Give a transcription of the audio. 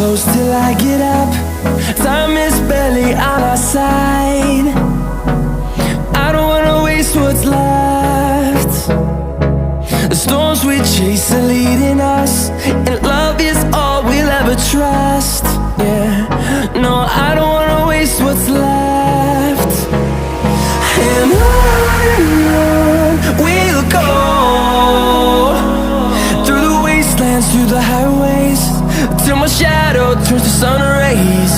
close till I get up. Time is barely on our side. I don't wanna waste what's left. The storms we chase are leading us, and love is all we'll ever trust. Yeah, no, I don't wanna waste what's left. And on we'll go, through the wastelands, through the highways, till my shadow turns to sun rays.